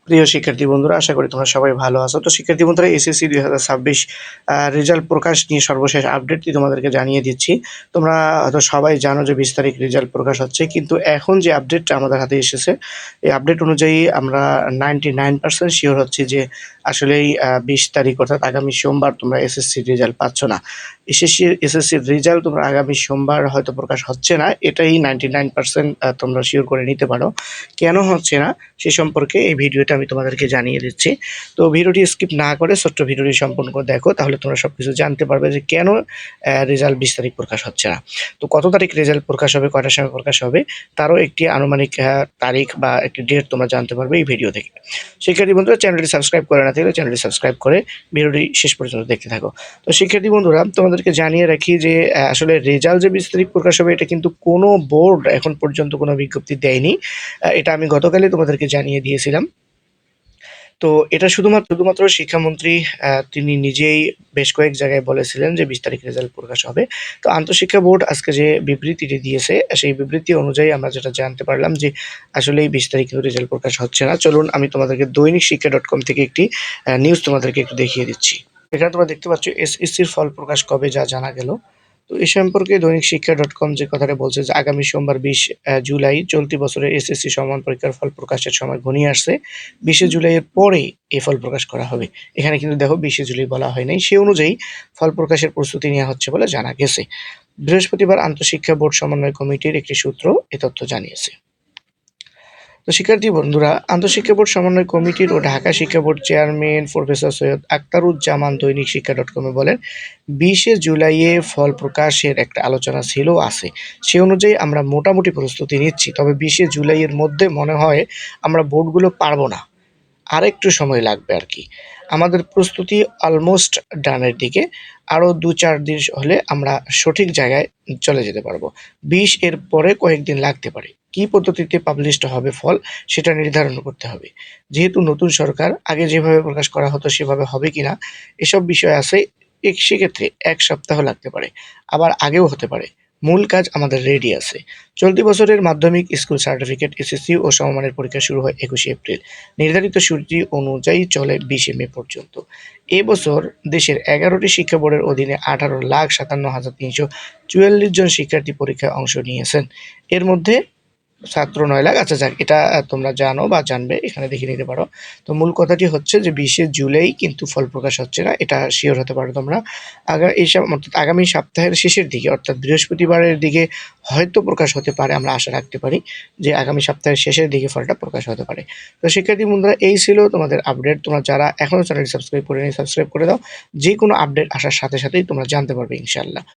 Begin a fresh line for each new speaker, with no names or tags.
প্রিয় শিক্ষার্থী বন্ধুরা, আশা করি তোমরা সবাই ভালো আছো। তো শিক্ষার্থী বন্ধুরা, এসএসসি 2026 রেজাল্ট প্রকাশ নিয়ে সর্বশেষ আপডেটটি তোমাদেরকে জানিয়ে দিচ্ছি। তোমরা হয়তো সবাই জানো যে 20 তারিখ রেজাল্ট প্রকাশ হচ্ছে, কিন্তু এখন যে আপডেটটা আমাদের হাতে এসেছে, এই আপডেট অনুযায়ী আমরা 99% শিওর হচ্ছি যে আসলেই 20 তারিখ অর্থাৎ আগামী সোমবার তোমরা এসএসসির রেজাল্ট পাচ্ছ না। এসএসসির রেজাল্ট তোমরা আগামী সোমবার হয়তো প্রকাশ হচ্ছে না, এটাই 99% তোমরা শিওর করে নিতে পারো। কেন হচ্ছে না সে সম্পর্কে এই ভিডিওতে আমি তোমাদেরকে জানিয়ে দিচ্ছি। তো ভিডিওটি স্কিপ না করে ছোট্ট ভিডিওটি সম্পূর্ণ করে দেখো, তাহলে তোমরা সবকিছু জানতে পারবে যে কেন রেজাল্ট 20 তারিখ প্রকাশ হচ্ছে না। তো কত তারিখ রেজাল্ট প্রকাশ হবে, কয়টার সময় প্রকাশ হবে, তারও একটি আনুমানিক তারিখ বা একটি ডেট তোমরা জানতে পারবে এই ভিডিও থেকে। শিক্ষার্থী বন্ধুরা, চ্যানেলটি সাবস্ক্রাইব করে না থাকলে চ্যানেলটি সাবস্ক্রাইব করে ভিডিওটি শেষ পর্যন্ত দেখতে থাকো। তো শিক্ষার্থী বন্ধুরা, তোমাদেরকে জানিয়ে রাখি যে আসলে রেজাল্ট যে 20 তারিখ প্রকাশ হবে, এটা কিন্তু কোনো বোর্ড এখন পর্যন্ত কোনো বিজ্ঞপ্তি দেয়নি। এটা আমি গতকালই তোমাদেরকে জানিয়ে দিয়েছিলাম। তো এটা শুধুমাত্র শিক্ষামন্ত্রী তিনি নিজেই বেশ কয়েক জায়গায় বলেছিলেন যে 20 তারিখ রেজাল্ট প্রকাশ হবে। তো আন্তঃশিক্ষা বোর্ড আজকে যে বিবৃতিটি দিয়েছে, সেই বিবৃতি অনুযায়ী আমরা যেটা জানতে পারলাম যে আসলেই 20 তারিখ কিন্তু রেজাল্ট প্রকাশ হচ্ছে না। চলুন আমি তোমাদেরকে দৈনিক শিক্ষা.com থেকে একটি নিউজ তোমাদেরকে একটু দেখিয়ে দিচ্ছি। এখানে তোমরা দেখতে পাচ্ছ এসএসসির ফল প্রকাশ কবে যা জানা গেল। তো এ সম্পর্কে দৈনিক শিক্ষা.com যে কথাটা বলছে যে আগামী সোমবার 20 জুলাই চলতি বছরের এসএসসি সমান পরীক্ষার ফল প্রকাশের সময় ঘনিয়ে আসছে। 20 জুলাইয়ের পরেই এই ফল প্রকাশ করা হবে। এখানে কিন্তু দেখো 20 জুলাই বলা হয় নাই। সে অনুযায়ী ফল প্রকাশের প্রস্তুতি নেওয়া হচ্ছে বলে জানা গেছে। বৃহস্পতিবার আন্তঃশিক্ষা বোর্ড সমন্বয় কমিটির একটি সূত্র এ তথ্য জানিয়েছে। তো শিক্ষার্থী বন্ধুরা, আন্তঃশিক্ষা বোর্ড সমন্বয় কমিটির ও ঢাকা শিক্ষা board chairman professor Syed Akhtaruzzaman দৈনিক শিক্ষা.com বলেন, 20 জুলাইয়ে ফল প্রকাশের একটা আলোচনা ছিল আছে। সে অনুযায়ী আমরা মোটামুটি প্রস্তুতি নিচ্ছি। তবে 20 জুলাইয়ের মধ্যে মনে হয় আমরা বোর্ডগুলো পারবো না। আরেকটু সময় লাগবে আরকি। আমাদের প্রস্তুতি অলমোস্ট ডানের দিকে। আরও ২-৪ দিন হলে আমরা সঠিক জায়গায় চলে যেতে পারবো। ২০ এর পরে কয়েকদিন লাগতে পারে। কি পদ্ধতিতে পাবলিশড হবে ফল, সেটা নির্ধারণ করতে হবে। যেহেতু নতুন সরকার, আগে যেভাবে প্রকাশ করা হতো সেভাবে হবে কিনা এসব বিষয় আছে। সেক্ষেত্রে ১ সপ্তাহ লাগতে পারে, আবার আগেও হতে পারে। মূল কাজ আমাদের রেডি আছে। চলতি বছরের মাধ্যমিক স্কুল সার্টিফিকেট, এসএসসি ও সমমানের পরীক্ষা শুরু হয় ২১ এপ্রিল। নির্ধারিত সূচি অনুযায়ী চলে 20 মে পর্যন্ত। এ বছর দেশের 11টি শিক্ষা বোর্ডের অধীনে 18,57,344 জন শিক্ষার্থী পরীক্ষায় অংশ নিয়েছেন। এর মধ্যে ছাত্র 9 লাখ। আচ্ছা যাক, এটা তোমরা জানো বা জানবে, এখানে দেখে নিতে পারো। তো মূল কথাটি হচ্ছে যে 20 জুলাই কিন্তু ফল প্রকাশ হচ্ছে না, এটা শিওর হতে পারো তোমরা। অর্থাৎ আগামী সপ্তাহের শেষের দিকে অর্থাৎ বৃহস্পতিবারের দিকে হয়তো প্রকাশ হতে পারে, আমরা আশা রাখতে পারি যে আগামী সপ্তাহের শেষের দিকে ফলটা প্রকাশ হতে পারে। তো শিক্ষার্থী বন্ধুরা, এই ছিল তোমাদের আপডেট। তোমরা যারা এখনও চ্যানেলটি সাবস্ক্রাইব করেনি সাবস্ক্রাইব করে দাও। যে কোনো আপডেট আসার সাথে সাথেই তোমরা জানতে পারবে ইনশাআল্লাহ।